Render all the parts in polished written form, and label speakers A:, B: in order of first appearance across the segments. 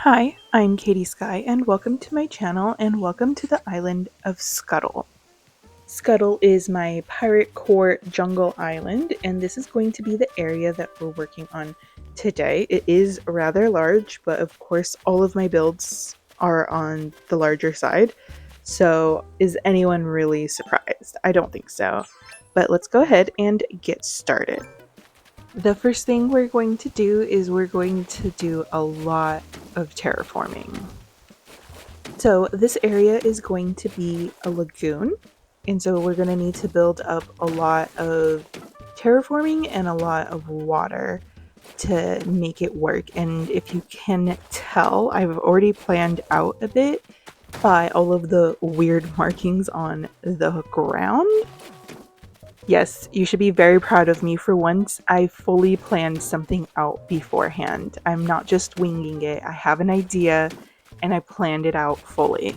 A: Hi, I'm Katie Sky, and welcome to my channel, and welcome to the island of Scuttle. Scuttle is my pirate core jungle island, and this is going to be the area that we're working on today. It is rather large, but of course all of my builds are on the larger side. So is anyone really surprised? I don't think so. But let's go ahead and get started. The first thing we're going to do is we're going to do a lot of terraforming. So this area is going to be a lagoon, and so we're going to need to build up a lot of terraforming and a lot of water to make it work. And if you can tell, I've already planned out a bit by all of the weird markings on the ground. Yes, you should be very proud of me. For once, I fully planned something out beforehand. I'm not just winging it. I have an idea and I planned it out fully.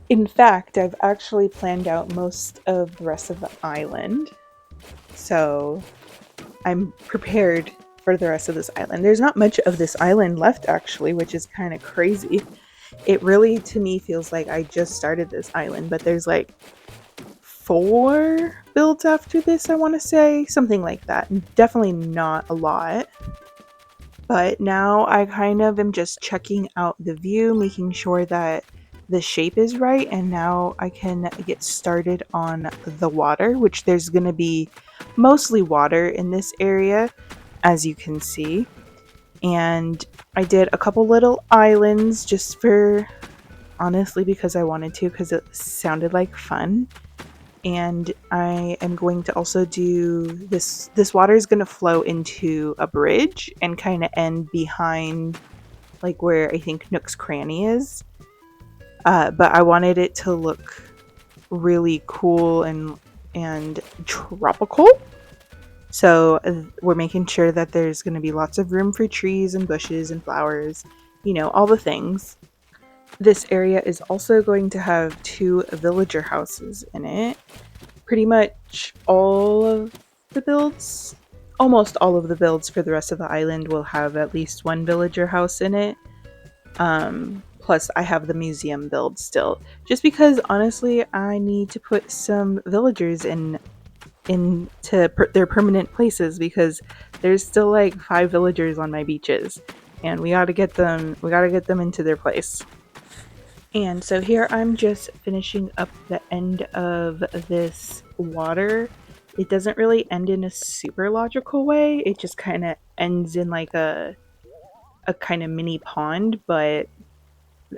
A: In fact, I've actually planned out most of the rest of the island. So I'm prepared for the rest of this island. There's not much of this island left actually, which is kind of crazy. It really, to me, feels like I just started this island, but there's like 4 builds after this, I want to say. Something like that. Definitely not a lot. But now I kind of am just checking out the view, making sure that the shape is right, and now I can get started on the water, which there's going to be mostly water in this area, as you can see. And I did a couple little islands just for, honestly, because I wanted to, because it sounded like fun. And I am going to also do this water is going to flow into a bridge and kind of end behind like where I think Nook's Cranny is. But I wanted it to look really cool and tropical. So we're making sure that there's going to be lots of room for trees and bushes and flowers, all the things. This area is also going to have 2 villager houses in it. Pretty much all of the builds, almost all of the builds for the rest of the island will have at least 1 villager house in it. Plus I have the museum build still, just because honestly I need to put some villagers into their permanent places, because there's still like 5 villagers on my beaches and we got to get them into their place. And so here I'm just finishing up the end of this water. It doesn't really end in a super logical way. It just kind of ends in like a kind of mini pond, but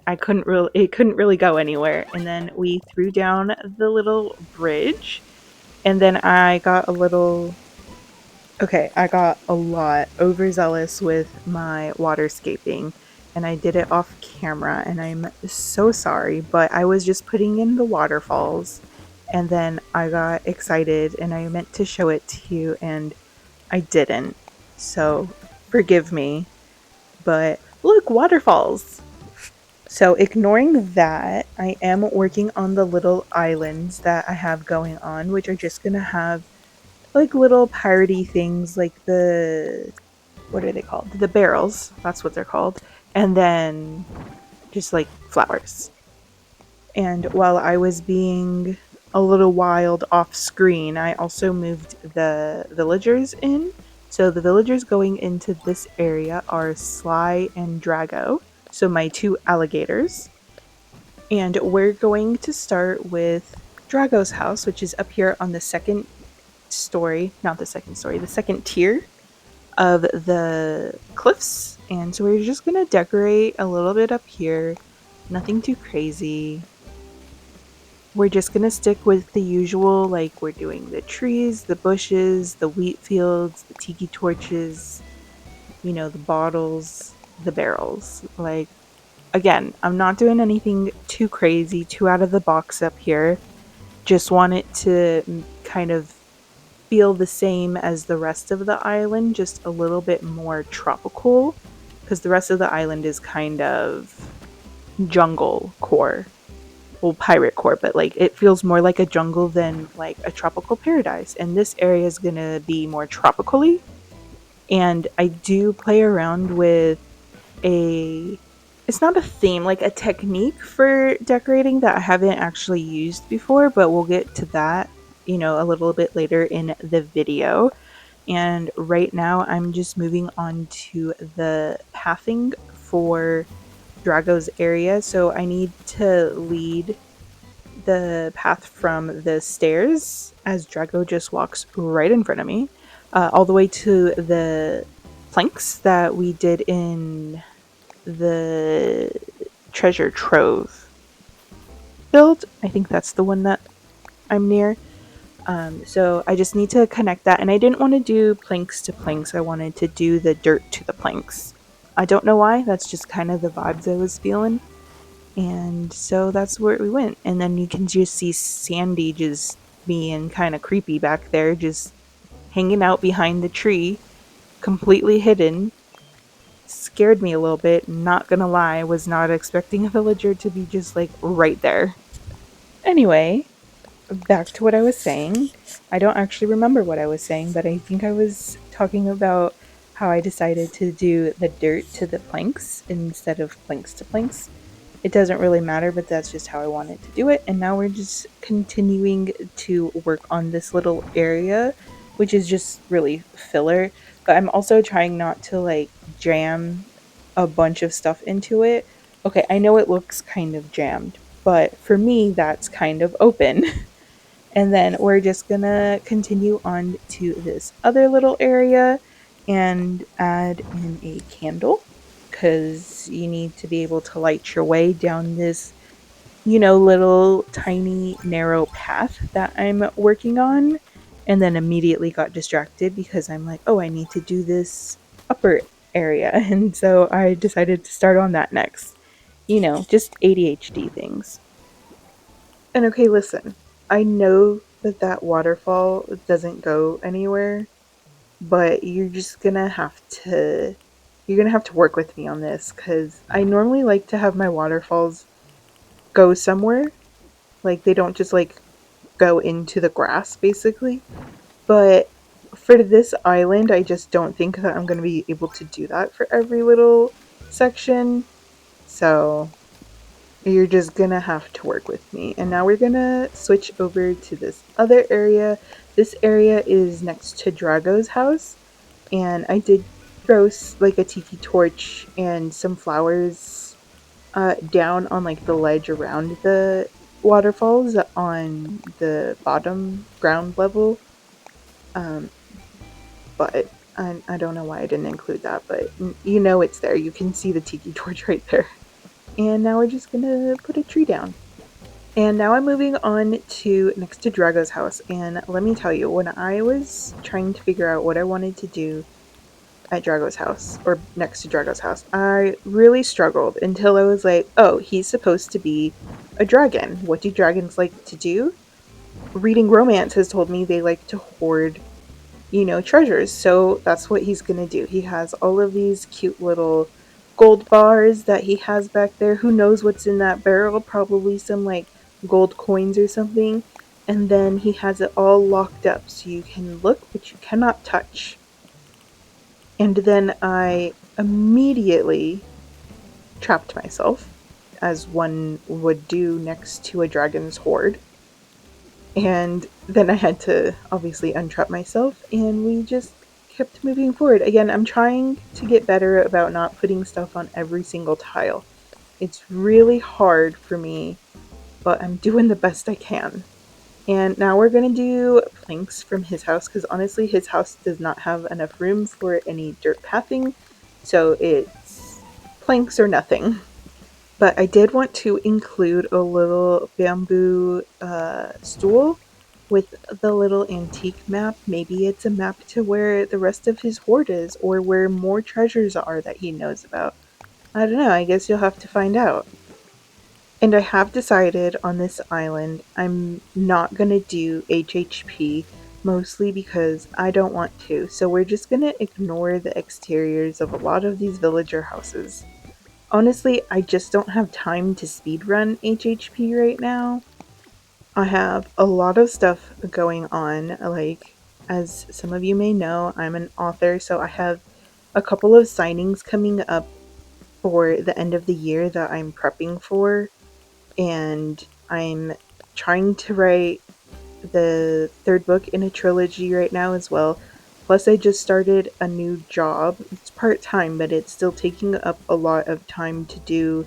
A: it couldn't really go anywhere. And then we threw down the little bridge, and then I got a lot overzealous with my waterscaping, and I did it off camera, and I'm so sorry, but I was just putting in the waterfalls, and then I got excited and I meant to show it to you and I didn't. So forgive me, but look, waterfalls. So ignoring that, I am working on the little islands that I have going on, which are just gonna have like little piratey things, like what are they called? The barrels. That's what they're called. And then just like flowers. And while I was being a little wild off screen, I also moved the villagers in. So the villagers going into this area are Sly and Drago, so my 2 alligators. And we're going to start with Drago's house, which is up here on the second the second tier of the cliffs. And so we're just gonna decorate a little bit up here, nothing too crazy. We're just gonna stick with the usual, like we're doing the trees, the bushes, the wheat fields, the tiki torches, the bottles, the barrels. Like, again, I'm not doing anything too crazy, too out of the box up here. Just want it to kind of feel the same as the rest of the island, just a little bit more tropical, because the rest of the island is kind of jungle core. Well, pirate core, but like it feels more like a jungle than like a tropical paradise. And this area is gonna be more tropically. And I do play around with a it's not a theme, like a technique for decorating that I haven't actually used before, but we'll get to that, a little bit later in the video. And right now I'm just moving on to the pathing for Drago's area. So I need to lead the path from the stairs as Drago just walks right in front of me, all the way to the planks that we did in the treasure trove build. I think that's the one that I'm near. So I just need to connect that. And I didn't want to do planks to planks. I wanted to do the dirt to the planks. I don't know why. That's just kind of the vibes I was feeling. And so that's where we went. And then you can just see Sandy just being kind of creepy back there, just hanging out behind the tree, completely hidden. Scared me a little bit. Not gonna lie, I was not expecting a villager to be just like right there. Anyway, back to what I was saying. I don't actually remember what I was saying, but I think I was talking about how I decided to do the dirt to the planks instead of planks to planks. It doesn't really matter, but that's just how I wanted to do it. And now we're just continuing to work on this little area, which is just really filler. But I'm also trying not to like jam a bunch of stuff into it. Okay, I know it looks kind of jammed, but for me, that's kind of open. And then we're just gonna continue on to this other little area and add in a candle because you need to be able to light your way down this, little tiny narrow path that I'm working on. And then immediately got distracted because I'm like, oh, I need to do this upper area. And so I decided to start on that next. Just ADHD things. And okay, listen, I know that that waterfall doesn't go anywhere, but you're gonna have to work with me on this because I normally like to have my waterfalls go somewhere, like they don't just like go into the grass, basically. But for this island, I just don't think that I'm gonna be able to do that for every little section. So you're just gonna have to work with me. And now we're gonna switch over to this other area. This area is next to Drago's house, and I did throw like a tiki torch and some flowers down on like the ledge around the waterfalls on the bottom ground level. Um, but I don't know why I didn't include that, but it's there. You can see the tiki torch right there. And now we're just gonna put a tree down. And now I'm moving on to next to Drago's house. And let me tell you, when I was trying to figure out what I wanted to do at Drago's house, or next to Drago's house, I really struggled until I was like, oh, he's supposed to be a dragon. What do dragons like to do? Reading romance has told me they like to hoard, treasures. So that's what he's going to do. He has all of these cute little gold bars that he has back there. Who knows what's in that barrel? Probably some like gold coins or something. And then he has it all locked up so you can look, but you cannot touch. And then I immediately trapped myself, as one would do next to a dragon's hoard. And then I had to obviously untrap myself, and we just kept moving forward. Again, I'm trying to get better about not putting stuff on every single tile. It's really hard for me, but I'm doing the best I can. And now we're going to do planks from his house because honestly, his house does not have enough room for any dirt pathing. So it's planks or nothing. But I did want to include a little bamboo stool with the little antique map. Maybe it's a map to where the rest of his hoard is or where more treasures are that he knows about. I don't know. I guess you'll have to find out. And I have decided on this island I'm not going to do HHP, mostly because I don't want to. So we're just going to ignore the exteriors of a lot of these villager houses. Honestly, I just don't have time to speedrun HHP right now. I have a lot of stuff going on. Like, as some of you may know, I'm an author, so I have a couple of signings coming up for the end of the year that I'm prepping for, and I'm trying to write the third book in a trilogy right now as well. Plus, I just started a new job. It's part time, but it's still taking up a lot of time to do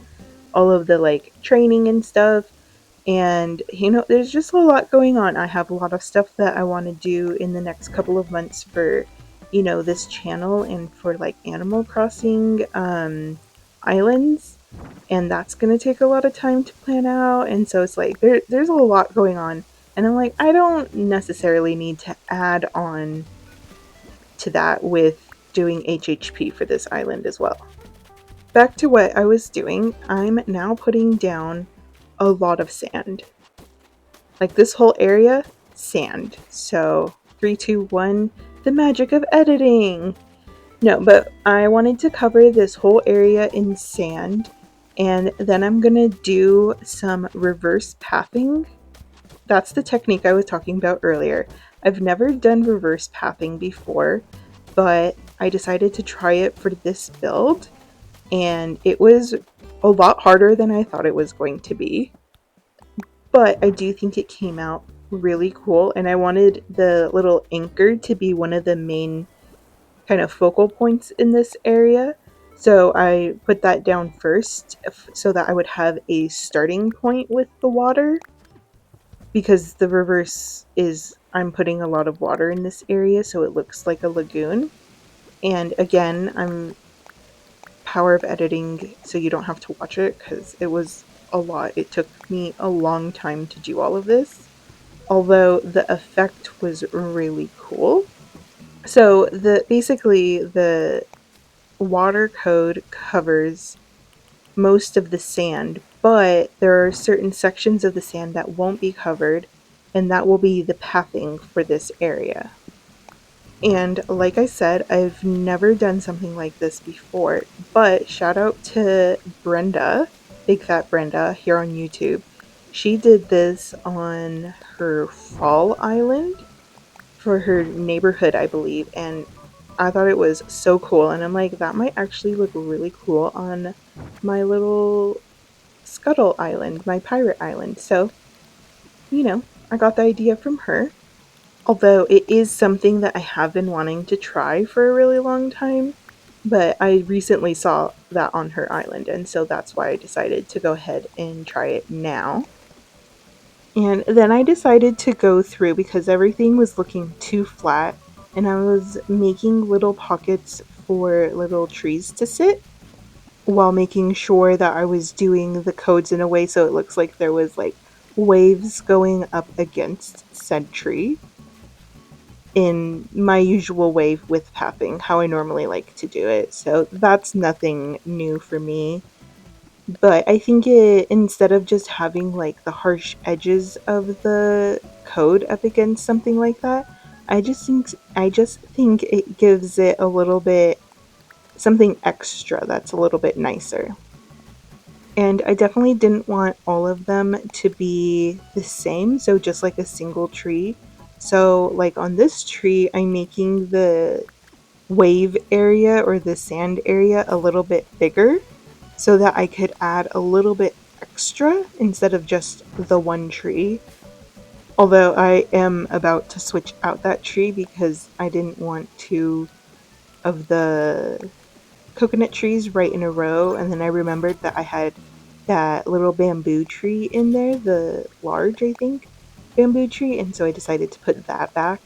A: all of the like training and stuff. And, there's just a lot going on. I have a lot of stuff that I want to do in the next couple of months for, this channel and for like Animal Crossing islands. And that's going to take a lot of time to plan out. And so it's like there's a lot going on. And I'm like, I don't necessarily need to add on to that with doing HHP for this island as well. Back to what I was doing, I'm now putting down a lot of sand. Like this whole area, sand. So 3, 2, 1, the magic of editing. No, but I wanted to cover this whole area in sand, and then I'm gonna do some reverse pathing. That's the technique I was talking about earlier. I've never done reverse pathing before, but I decided to try it for this build, and it was a lot harder than I thought it was going to be. But I do think it came out really cool, and I wanted the little anchor to be one of the main kind of focal points in this area. So I put that down first so that I would have a starting point with the water, because the reverse is I'm putting a lot of water in this area so it looks like a lagoon. And again, I'm power of editing so you don't have to watch it because it was a lot. It took me a long time to do all of this, although the effect was really cool. So the water code covers most of the sand, but there are certain sections of the sand that won't be covered, and that will be the pathing for this area. And like I said, I've never done something like this before, but shout out to Brenda, Big Fat Brenda, here on YouTube. She did this on her fall island for her neighborhood, I believe, and I thought it was so cool. And I'm like, that might actually look really cool on my little Scuttle island, my pirate island. So, I got the idea from her. Although it is something that I have been wanting to try for a really long time, but I recently saw that on her island, and so that's why I decided to go ahead and try it now. And then I decided to go through because everything was looking too flat, and I was making little pockets for little trees to sit while making sure that I was doing the codes in a way so it looks like there was like waves going up against said tree in my usual way with pathing, how I normally like to do it. So that's nothing new for me. But I think instead of just having like the harsh edges of the code up against something like that, I just think it gives it a little bit something extra that's a little bit nicer. And I definitely didn't want all of them to be the same, so just like a single tree. So, like on this tree, I'm making the wave area or the sand area a little bit bigger so that I could add a little bit extra instead of just the one tree. Although I am about to switch out that tree because I didn't want two of the coconut trees right in a row, and then I remembered that I had that little bamboo tree in there, the large, I think, bamboo tree, and so I decided to put that back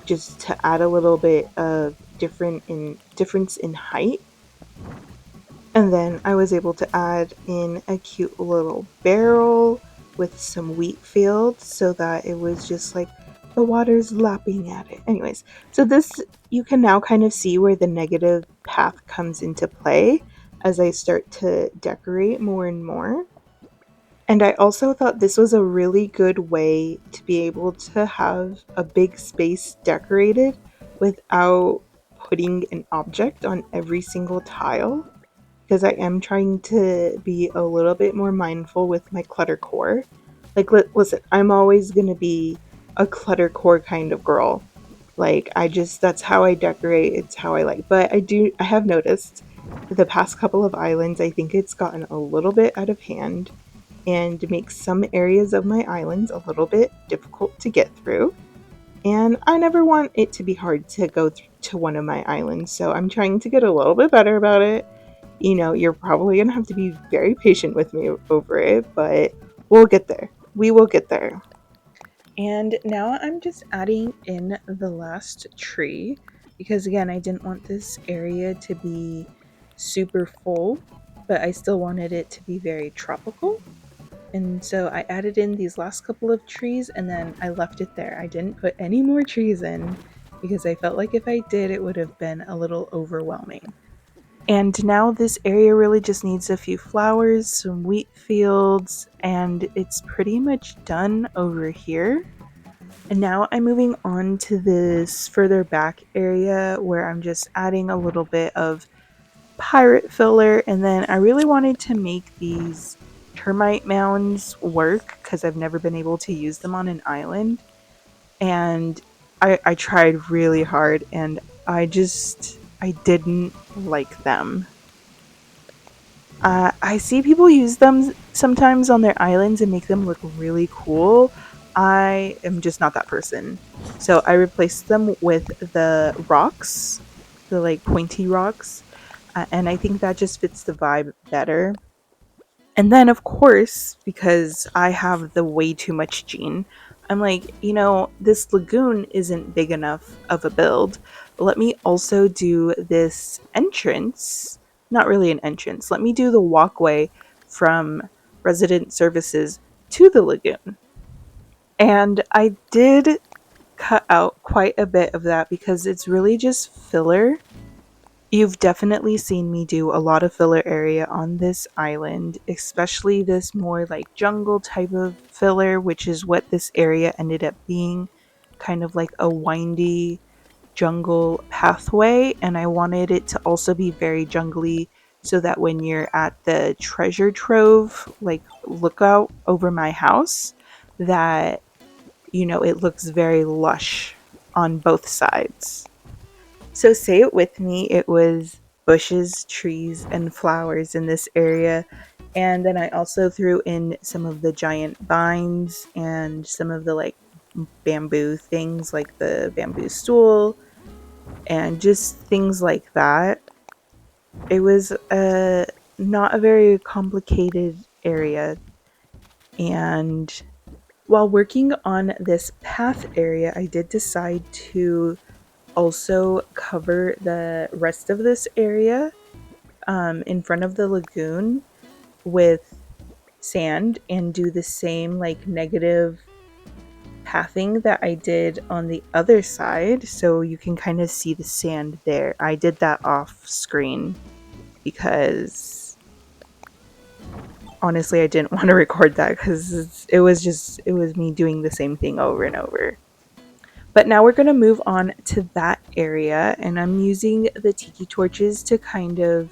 A: just to add a little bit of difference in height. And then I was able to add in a cute little barrel with some wheat fields so that it was just like the water's lapping at it. Anyways, so this you can now kind of see where the negative path comes into play as I start to decorate more and more. And I also thought this was a really good way to be able to have a big space decorated without putting an object on every single tile, because I am trying to be a little bit more mindful with my clutter core. Like, listen, I'm always going to be a clutter core kind of girl. Like, that's how I decorate, it's how I like. But I have noticed the past couple of islands, I think it's gotten a little bit out of hand and makes some areas of my islands a little bit difficult to get through. And I never want it to be hard to go to one of my islands, so I'm trying to get a little bit better about it. You know, you're probably going to have to be very patient with me over it, but we'll get there. We will get there. And now I'm just adding in the last tree because, again, I didn't want this area to be super full, but I still wanted it to be very tropical. And so I added in these last couple of trees and then I left it there. I didn't put any more trees in because I felt like if I did, it would have been a little overwhelming. And now this area really just needs a few flowers, some wheat fields, and it's pretty much done over here. And now I'm moving on to this further back area where I'm just adding a little bit of pirate filler. And then I really wanted to make these termite mounds work because I've never been able to use them on an island. And I tried really hard and I didn't like them. I see people use them sometimes on their islands and make them look really cool. I am just not that person. So I replaced them with the rocks, the like pointy rocks, and I think that just fits the vibe better. And then, of course, because I have the way too much gene, I'm like, this lagoon isn't big enough of a build. Let me also do this entrance. Not really an entrance. Let me do the walkway from resident services to the lagoon. And I did cut out quite a bit of that because it's really just filler. You've definitely seen me do a lot of filler area on this island, especially this more like jungle type of filler, which is what this area ended up being, kind of like a windy jungle pathway. And I wanted it to also be very jungly so that when you're at the treasure trove, like lookout over my house, that, it looks very lush on both sides. So say it with me, it was bushes, trees, and flowers in this area. And then I also threw in some of the giant vines and some of the like bamboo things like the bamboo stool and just things like that. It was not a very complicated area. And while working on this path area, I did decide to also cover the rest of this area in front of the lagoon with sand and do the same like negative pathing that I did on the other side, so you can kind of see the sand there. I did that off screen because honestly I didn't want to record that because it was me doing the same thing over and over. But now we're going to move on to that area, and I'm using the tiki torches to kind of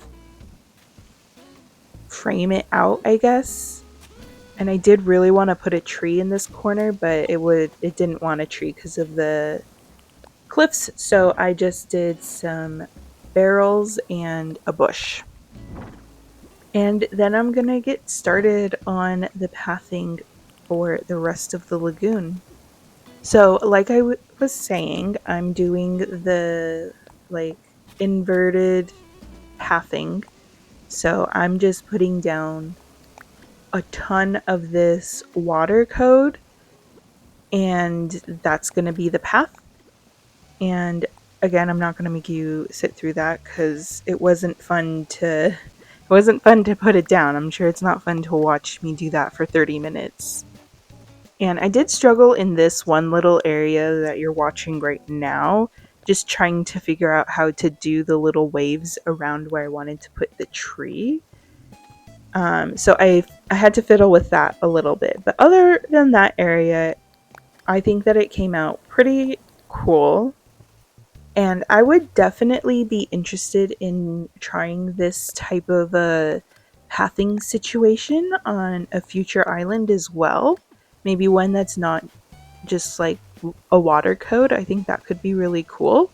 A: frame it out, I guess. And I did really want to put a tree in this corner, but it didn't want a tree because of the cliffs, so I just did some barrels and a bush. And then I'm going to get started on the pathing for the rest of the lagoon. So, like I was saying, I'm doing the like inverted pathing. So, I'm just putting down a ton of this water code, and that's going to be the path. And again, I'm not going to make you sit through that cuz it wasn't fun to put it down. I'm sure it's not fun to watch me do that for 30 minutes. And I did struggle in this one little area that you're watching right now, just trying to figure out how to do the little waves around where I wanted to put the tree. So I had to fiddle with that a little bit. But other than that area, I think that it came out pretty cool. And I would definitely be interested in trying this type of a pathing situation on a future island as well. Maybe one that's not just like a water code. I think that could be really cool.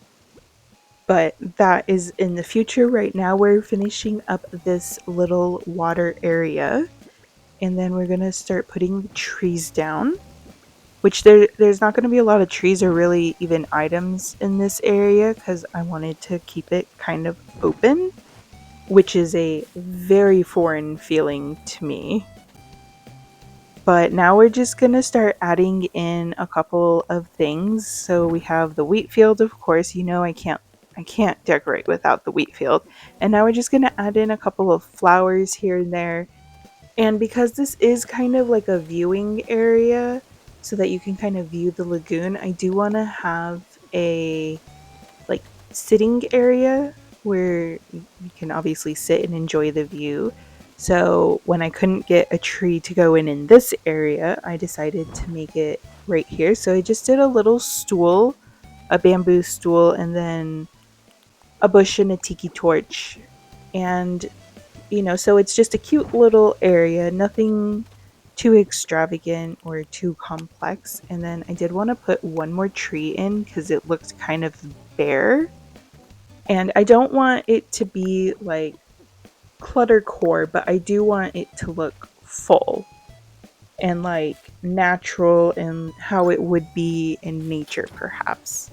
A: but that is in the future. Right now we're finishing up this little water area, and then we're going to start putting the trees down, which there's not going to be a lot of trees or really even items in this area because I wanted to keep it kind of open, which is a very foreign feeling to me. But now we're just going to start adding in a couple of things. So we have the wheat field, of course. You know I can't decorate without the wheat field. And now we're just going to add in a couple of flowers here and there. And because this is kind of like a viewing area so that you can kind of view the lagoon, I do want to have a like sitting area where you can obviously sit and enjoy the view. So when I couldn't get a tree to go in this area, I decided to make it right here. So I just did a little stool, a bamboo stool, and then a bush and a tiki torch. And so it's just a cute little area, nothing too extravagant or too complex. And then I did want to put one more tree in because it looked kind of bare. And I don't want it to be like cluttercore, but I do want it to look full and like natural and how it would be in nature, perhaps.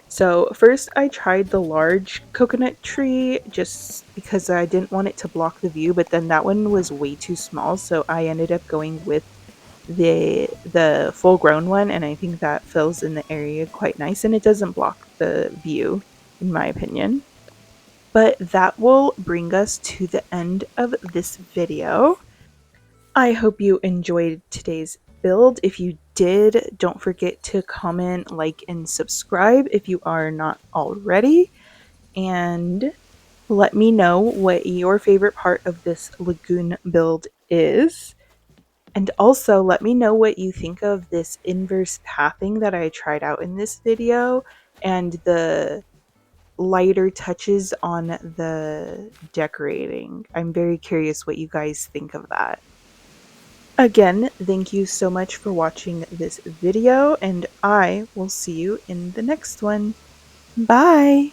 A: So, first I tried the large coconut tree just because I didn't want it to block the view, but then that one was way too small, so I ended up going with the full grown one, and I think that fills in the area quite nice and it doesn't block the view in my opinion. But that will bring us to the end of this video. I hope you enjoyed today's build. If you did, don't forget to comment, like, and subscribe if you are not already. And let me know what your favorite part of this lagoon build is. And also let me know what you think of this inverse pathing that I tried out in this video and the lighter touches on the decorating. I'm very curious what you guys think of that. Again, thank you so much for watching this video, and I will see you in the next one. Bye!